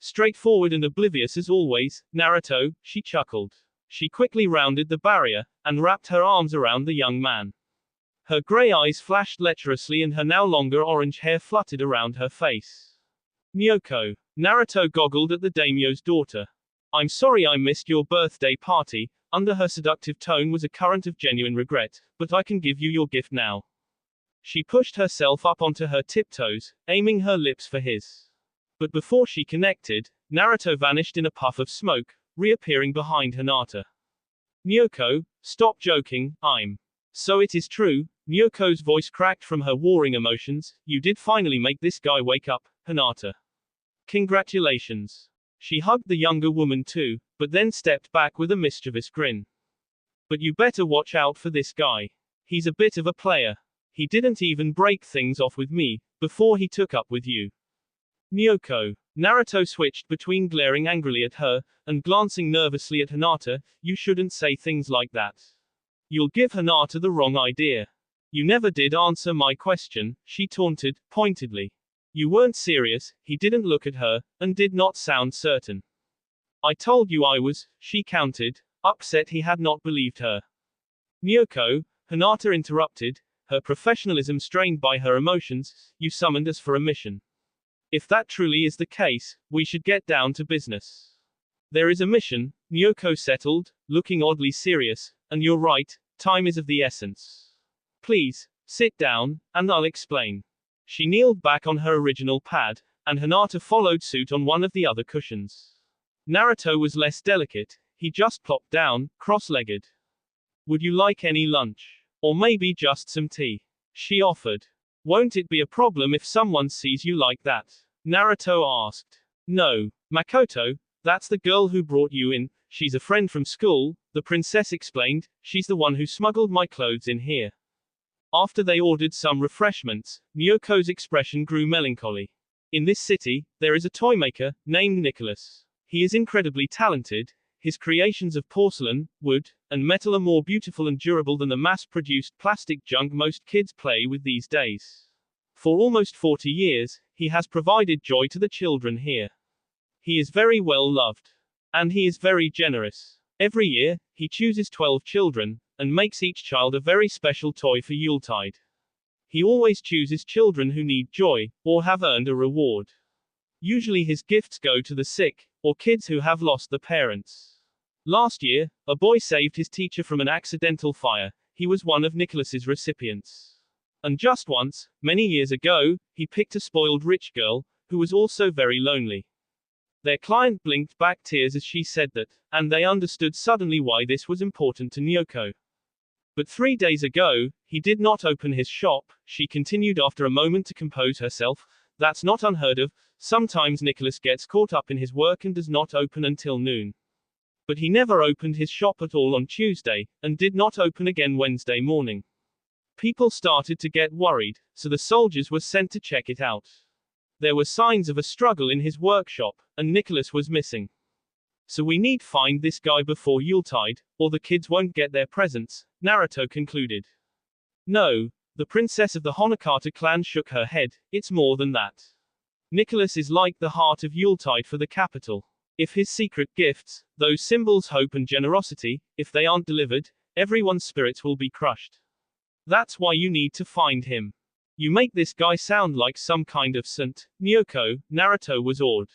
Straightforward and oblivious as always, Naruto, she chuckled. She quickly rounded the barrier, and wrapped her arms around the young man. Her gray eyes flashed lecherously and her now longer orange hair fluttered around her face. Nyoko. Naruto goggled at the daimyo's daughter. I'm sorry I missed your birthday party. Under her seductive tone was a current of genuine regret, but I can give you your gift now. She pushed herself up onto her tiptoes, aiming her lips for his. But before she connected, Naruto vanished in a puff of smoke, reappearing behind Hinata. Nyoko, stop joking, I'm. So it is true, Nyoko's voice cracked from her warring emotions, you did finally make this guy wake up, Hinata. Congratulations. She hugged the younger woman too, but then stepped back with a mischievous grin. But you better watch out for this guy. He's a bit of a player. He didn't even break things off with me, before he took up with you. Nyoko. Naruto switched between glaring angrily at her, and glancing nervously at Hinata, you shouldn't say things like that. You'll give Hinata the wrong idea. You never did answer my question, she taunted, pointedly. You weren't serious, he didn't look at her, and did not sound certain. I told you I was, she countered, upset he had not believed her. Nyoko, Hinata interrupted, her professionalism strained by her emotions, you summoned us for a mission. If that truly is the case, we should get down to business. There is a mission, Nyoko settled, looking oddly serious, and you're right, time is of the essence. Please, sit down, and I'll explain. She kneeled back on her original pad, and Hinata followed suit on one of the other cushions. Naruto was less delicate, he just plopped down, cross-legged. Would you like any lunch? Or maybe just some tea? She offered. Won't it be a problem if someone sees you like that? Naruto asked. No. Makoto, That's the girl who brought you in. She's a friend from school, the princess explained. She's the one who smuggled my clothes in here. After they ordered some refreshments, Nyoko's expression grew melancholy. In this city, there is a toy maker, named Nicholas. He is incredibly talented. His creations of porcelain, wood, and metal are more beautiful and durable than the mass-produced plastic junk most kids play with these days. For almost 40 years, he has provided joy to the children here. He is very well loved. And he is very generous. Every year, he chooses 12 children, and makes each child a very special toy for Yuletide. He always chooses children who need joy, or have earned a reward. Usually his gifts go to the sick, or kids who have lost their parents. Last year, a boy saved his teacher from an accidental fire. He was one of Nicholas's recipients. And just once, many years ago, he picked a spoiled rich girl, who was also very lonely. Their client blinked back tears as she said that, and they understood suddenly why this was important to Nyoko. But 3 days ago, he did not open his shop, she continued after a moment to compose herself. That's not unheard of. Sometimes Nicholas gets caught up in his work and does not open until noon. But he never opened his shop at all on Tuesday, and did not open again Wednesday morning. People started to get worried, so the soldiers were sent to check it out. There were signs of a struggle in his workshop, and Nicholas was missing. So we need to find this guy before Yuletide, or the kids won't get their presents, Naruto concluded. No, the princess of the Hinata clan shook her head, it's more than that. Nicholas is like the heart of Yuletide for the capital. If his secret gifts, those symbols hope and generosity, if they aren't delivered, everyone's spirits will be crushed. That's why you need to find him. You make this guy sound like some kind of saint, Nyoko, Naruto was awed.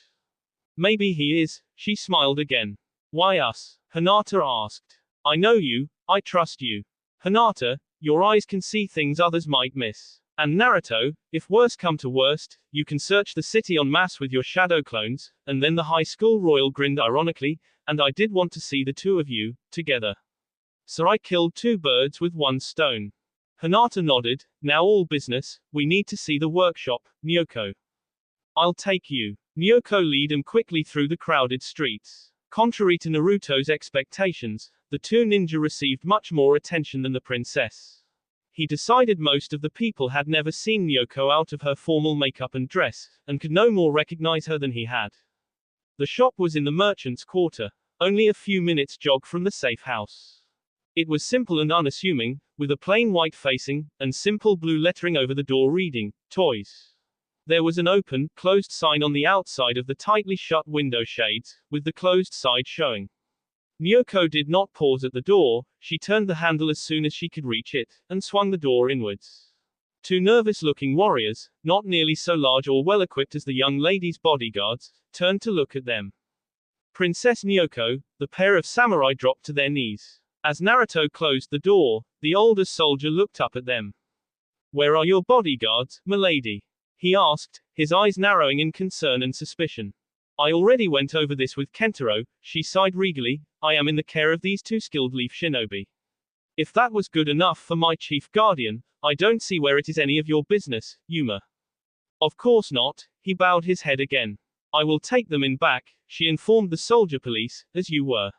Maybe he is, she smiled again. Why us? Hinata asked. I know you, I trust you. Hinata, your eyes can see things others might miss. And Naruto, if worse come to worst, you can search the city en masse with your shadow clones, and then the high school royal grinned ironically, and I did want to see the two of you, together. So I killed 2 birds with 1 stone. Hinata nodded, now all business, we need to see the workshop, Nyoko. I'll take you. Nyoko led him quickly through the crowded streets. Contrary to Naruto's expectations, the 2 ninja received much more attention than the princess. He decided most of the people had never seen Nyoko out of her formal makeup and dress, and could no more recognize her than he had. The shop was in the merchant's quarter, only a few minutes' jog from the safe house. It was simple and unassuming, with a plain white facing, and simple blue lettering over the door reading, Toys. There was an open, closed sign on the outside of the tightly shut window shades, with the closed side showing. Nyoko did not pause at the door, she turned the handle as soon as she could reach it, and swung the door inwards. 2 nervous-looking warriors, not nearly so large or well-equipped as the young lady's bodyguards, turned to look at them. Princess Nyoko, the pair of samurai dropped to their knees. As Naruto closed the door, the older soldier looked up at them. Where are your bodyguards, milady? He asked, his eyes narrowing in concern and suspicion. I already went over this with Kentaro, she sighed regally, I am in the care of these 2 skilled leaf shinobi. If that was good enough for my chief guardian, I don't see where it is any of your business, Yuma. Of course not, he bowed his head again. I will take them in back, she informed the soldier police, as you were.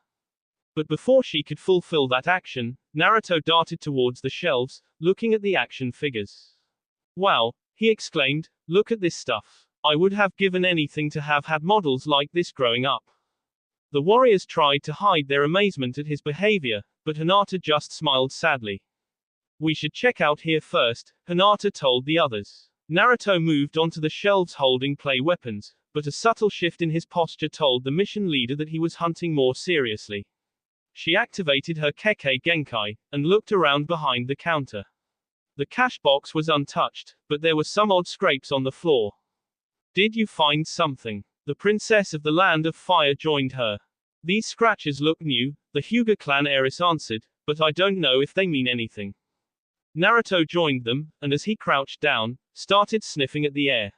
But before she could fulfill that action, Naruto darted towards the shelves, looking at the action figures. Wow, he exclaimed, look at this stuff. I would have given anything to have had models like this growing up. The warriors tried to hide their amazement at his behavior, but Hinata just smiled sadly. We should check out here first, Hinata told the others. Naruto moved onto the shelves holding play weapons, but a subtle shift in his posture told the mission leader that he was hunting more seriously. She activated her Kekkei Genkai, and looked around behind the counter. The cash box was untouched, but there were some odd scrapes on the floor. Did you find something? The princess of the land of fire joined her. These scratches look new, the Hyuga clan heiress answered, but I don't know if they mean anything. Naruto joined them, and as he crouched down, started sniffing at the air.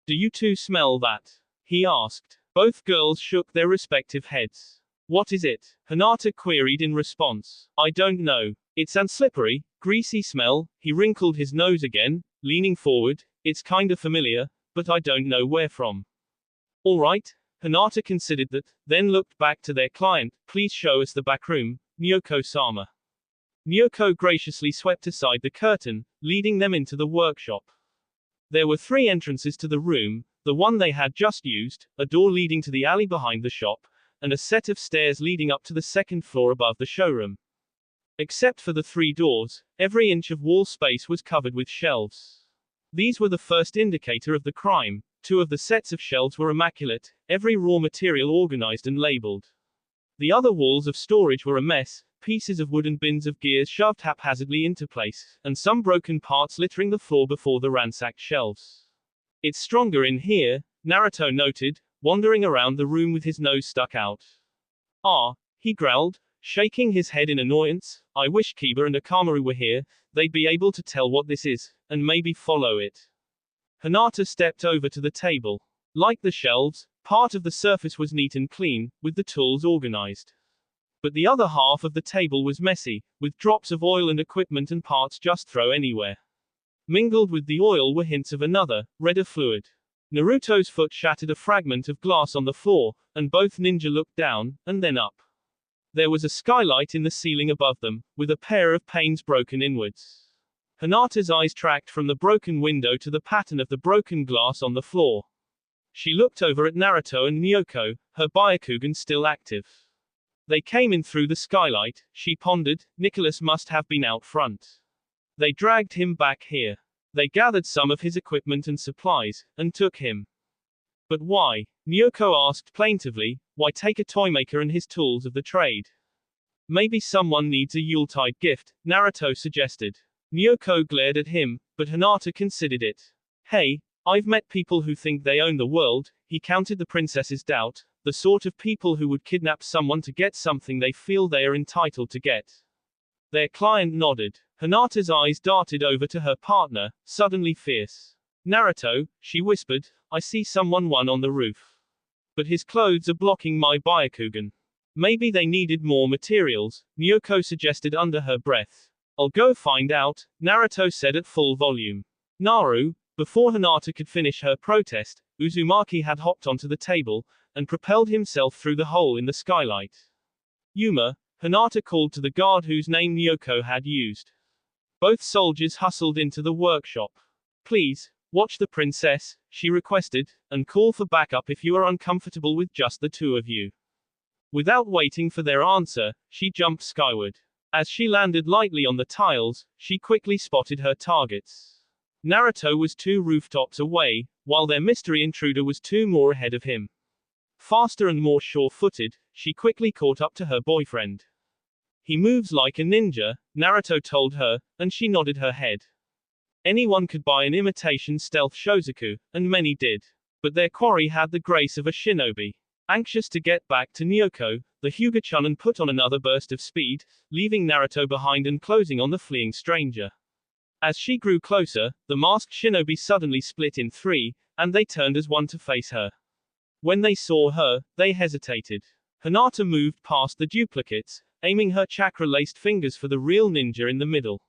Do you two smell that? He asked. Both girls shook their respective heads. What is it? Hinata queried in response. I don't know. It's an slippery, greasy smell. He wrinkled his nose again, leaning forward. It's kinda familiar, but I don't know where from. All right. Hinata considered that, then looked back to their client. Please show us the back room, Nyoko-sama. Nyoko graciously swept aside the curtain, leading them into the workshop. There were 3 entrances to the room, the one they had just used, a door leading to the alley behind the shop, and a set of stairs leading up to the 2nd floor above the showroom. Except for the 3 doors, every inch of wall space was covered with shelves. These were the first indicator of the crime. 2 of the sets of shelves were immaculate, every raw material organized and labeled. The other walls of storage were a mess, pieces of wood and bins of gears shoved haphazardly into place, and some broken parts littering the floor before the ransacked shelves. It's stronger in here, Naruto noted, wandering around the room with his nose stuck out. Ah, he growled, shaking his head in annoyance. I wish Kiba and Akamaru were here, they'd be able to tell what this is, and maybe follow it. Hinata stepped over to the table. Like the shelves, part of the surface was neat and clean, with the tools organized. But the other half of the table was messy, with drops of oil and equipment and parts just thrown anywhere. Mingled with the oil were hints of another, redder fluid. Naruto's foot shattered a fragment of glass on the floor, and both ninja looked down, and then up. There was a skylight in the ceiling above them, with a pair of panes broken inwards. Hinata's eyes tracked from the broken window to the pattern of the broken glass on the floor. She looked over at Naruto and Nyoko, her Byakugan still active. They came in through the skylight, she pondered. Nicholas must have been out front. They dragged him back here. They gathered some of his equipment and supplies, and took him. But why? Nyoko asked plaintively, why take a toymaker and his tools of the trade? Maybe someone needs a Yuletide gift, Naruto suggested. Nyoko glared at him, but Hinata considered it. Hey, I've met people who think they own the world, he countered the princess's doubt, the sort of people who would kidnap someone to get something they feel they are entitled to get. Their client nodded. Hinata's eyes darted over to her partner, suddenly fierce. Naruto, she whispered, I see someone on the roof. But his clothes are blocking my Byakugan. Maybe they needed more materials, Nyoko suggested under her breath. I'll go find out, Naruto said at full volume. Naru, before Hinata could finish her protest, Uzumaki had hopped onto the table, and propelled himself through the hole in the skylight. Yuma, Hinata called to the guard whose name Nyoko had used. Both soldiers hustled into the workshop. Please, watch the princess, she requested, and call for backup if you are uncomfortable with just the 2 of you. Without waiting for their answer, she jumped skyward. As she landed lightly on the tiles, she quickly spotted her targets. Naruto was 2 rooftops away, while their mystery intruder was 2 more ahead of him. Faster and more sure-footed, she quickly caught up to her boyfriend. He moves like a ninja, Naruto told her, and she nodded her head. Anyone could buy an imitation stealth Shozaku, and many did. But their quarry had the grace of a shinobi. Anxious to get back to Nyoko, the Hyuga-chunin put on another burst of speed, leaving Naruto behind and closing on the fleeing stranger. As she grew closer, the masked shinobi suddenly split in 3, and they turned as one to face her. When they saw her, they hesitated. Hinata moved past the duplicates, aiming her chakra-laced fingers for the real ninja in the middle.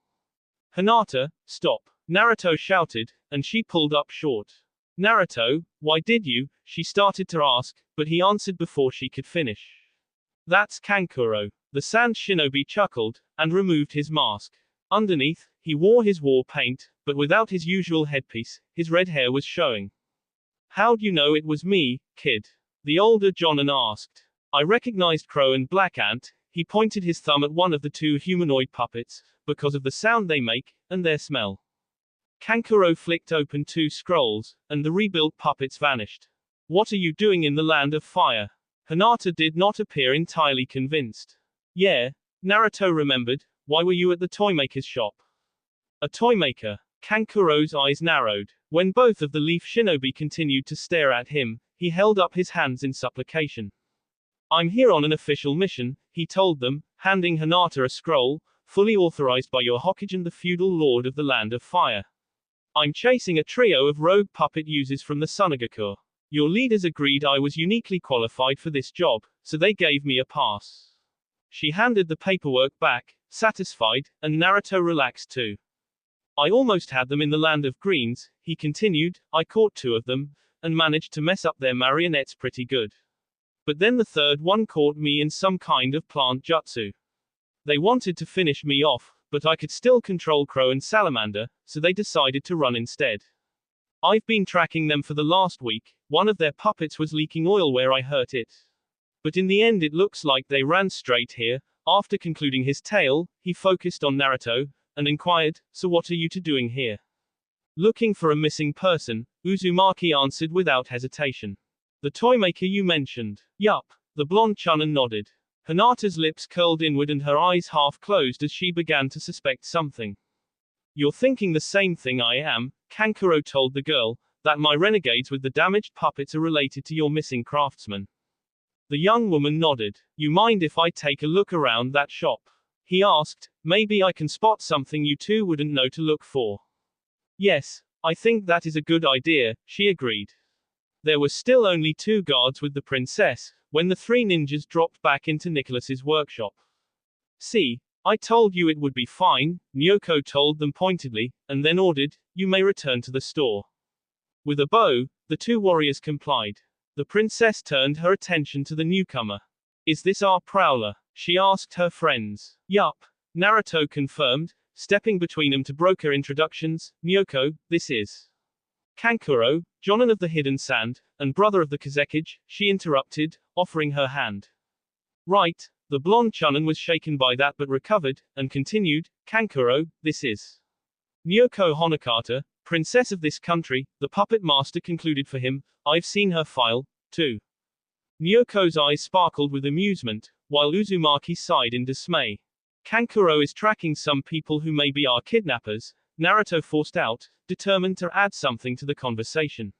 Hinata, stop! Naruto shouted, and she pulled up short. Naruto, why did you? She started to ask, but he answered before she could finish. That's Kankuro. The sand shinobi chuckled, and removed his mask. Underneath, he wore his war paint, but without his usual headpiece, his red hair was showing. How'd you know it was me, kid? The older Jonin asked. I recognized Crow and Black Ant. He pointed his thumb at one of the 2 humanoid puppets, because of the sound they make, and their smell. Kankuro flicked open 2 scrolls, and the rebuilt puppets vanished. What are you doing in the land of fire? Hinata did not appear entirely convinced. Yeah, Naruto remembered, why were you at the toymaker's shop? A toymaker. Kankuro's eyes narrowed. When both of the leaf shinobi continued to stare at him, he held up his hands in supplication. I'm here on an official mission, he told them, handing Hinata a scroll, fully authorized by your Hokage, the feudal lord of the land of fire. I'm chasing a trio of rogue puppet users from the Sunagakur. Your leaders agreed I was uniquely qualified for this job, so they gave me a pass. She handed the paperwork back, satisfied, and Naruto relaxed too. I almost had them in the land of greens, he continued. I caught 2 of them, and managed to mess up their marionettes pretty good. But then the third one caught me in some kind of plant jutsu. They wanted to finish me off, but I could still control crow and salamander, so they decided to run instead. I've been tracking them for the last week. One of their puppets was leaking oil where I hurt it. But in the end it looks like they ran straight here. After concluding his tale, he focused on Naruto, and inquired, "So what are you two doing here?" "Looking for a missing person," Uzumaki answered without hesitation. "The toy maker you mentioned?" "Yup." The blonde Chunin nodded. Hinata's lips curled inward and her eyes half closed as she began to suspect something. "You're thinking the same thing I am," Kankuro told the girl, "that my renegades with the damaged puppets are related to your missing craftsman." The young woman nodded. "You mind if I take a look around that shop?" he asked. "Maybe I can spot something you two wouldn't know to look for." "Yes, I think that is a good idea," she agreed. There were still only 2 guards with the princess, when the 3 ninjas dropped back into Nicholas's workshop. "See, I told you it would be fine," Nyoko told them pointedly, and then ordered, "You may return to the store." With a bow, the 2 warriors complied. The princess turned her attention to the newcomer. "Is this our prowler?" she asked her friends. "Yup," Naruto confirmed, stepping between them to broker introductions. "Nyoko, this is Kankuro, Jonin of the Hidden Sand, and brother of the Kazekage," she interrupted, offering her hand. "Right." The blonde Chunin was shaken by that but recovered, and continued, "Kankuro, this is Nyoko Honokata, princess of this country," the puppet master concluded for him. "I've seen her file, too." Nyoko's eyes sparkled with amusement, while Uzumaki sighed in dismay. "Kankuro is tracking some people who may be our kidnappers," Naruto forced out, determined to add something to the conversation.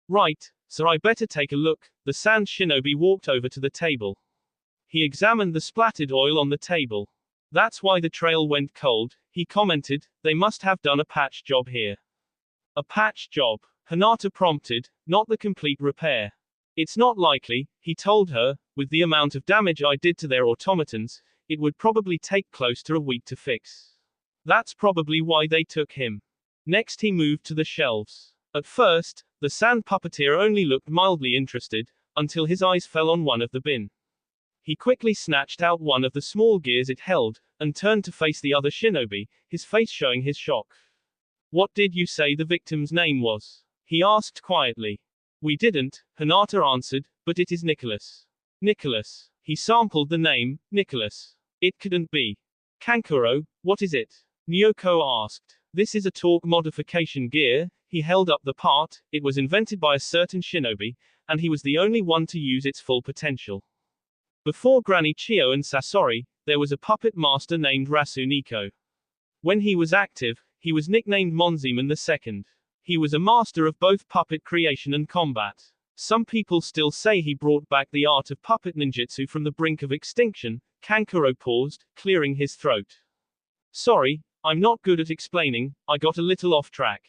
"Right, so I better take a look." The sand shinobi walked over to the table. He examined the splattered oil on the table. "That's why the trail went cold," he commented. "They must have done a patch job here." "A patch job?" Hinata prompted, "not the complete repair." "It's not likely," he told her. "With the amount of damage I did to their automatons, it would probably take close to a week to fix. That's probably why they took him." Next he moved to the shelves. At first, the sand puppeteer only looked mildly interested, until his eyes fell on one of the bin. He quickly snatched out one of the small gears it held, and turned to face the other shinobi, his face showing his shock. "What did you say the victim's name was?" he asked quietly. "We didn't," Hinata answered, "but it is Nicholas." "Nicholas." He sampled the name, Nicholas. "It couldn't be." "Kankuro, what is it?" Nyoko asked. "This is a torque modification gear." He held up the part. "It was invented by a certain shinobi, and he was the only one to use its full potential. Before Granny Chio and Sasori, there was a puppet master named Rasu Niko. When he was active, he was nicknamed Monzeman II. He was a master of both puppet creation and combat. Some people still say he brought back the art of puppet ninjutsu from the brink of extinction." Kankuro paused, clearing his throat. "Sorry, I'm not good at explaining, I got a little off track.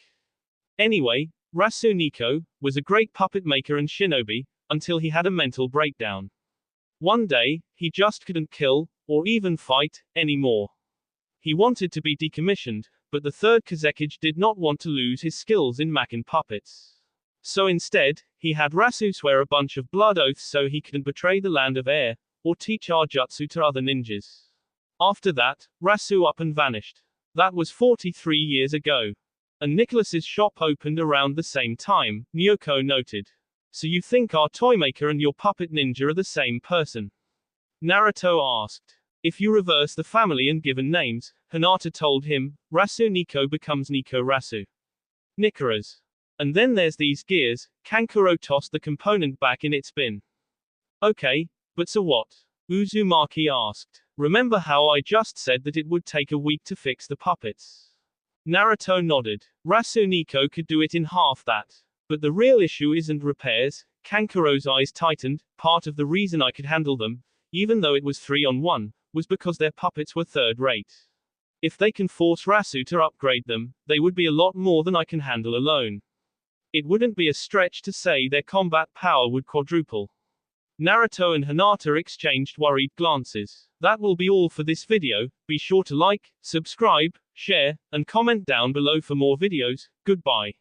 Anyway, Rasu Niko was a great puppet maker and shinobi, until he had a mental breakdown. One day, he just couldn't kill, or even fight, anymore. He wanted to be decommissioned, but the third Kazekage did not want to lose his skills in machin puppets. So instead, he had Rasu swear a bunch of blood oaths so he couldn't betray the land of air, or teach our jutsu to other ninjas. After that, Rasu up and vanished. That was 43 years ago. And Nicholas's shop opened around the same time," Nyoko noted. "So you think our toy maker and your puppet ninja are the same person?" Naruto asked. "If you reverse the family and given names," Hinata told him, "Rasu Niko becomes Niko Rasu. Nikaras. And then there's these gears." Kankuro tossed the component back in its bin. "Okay, but so what?" Uzumaki asked. "Remember how I just said that it would take a week to fix the puppets?" Naruto nodded. "Rasu Niko could do it in half that. But the real issue isn't repairs." Kankuro's eyes tightened. "Part of the reason I could handle them, even though it was 3-on-1, was because their puppets were third-rate. If they can force Rasu to upgrade them, they would be a lot more than I can handle alone. It wouldn't be a stretch to say their combat power would quadruple." Naruto and Hinata exchanged worried glances. That will be all for this video. Be sure to like, subscribe, share, and comment down below for more videos. Goodbye.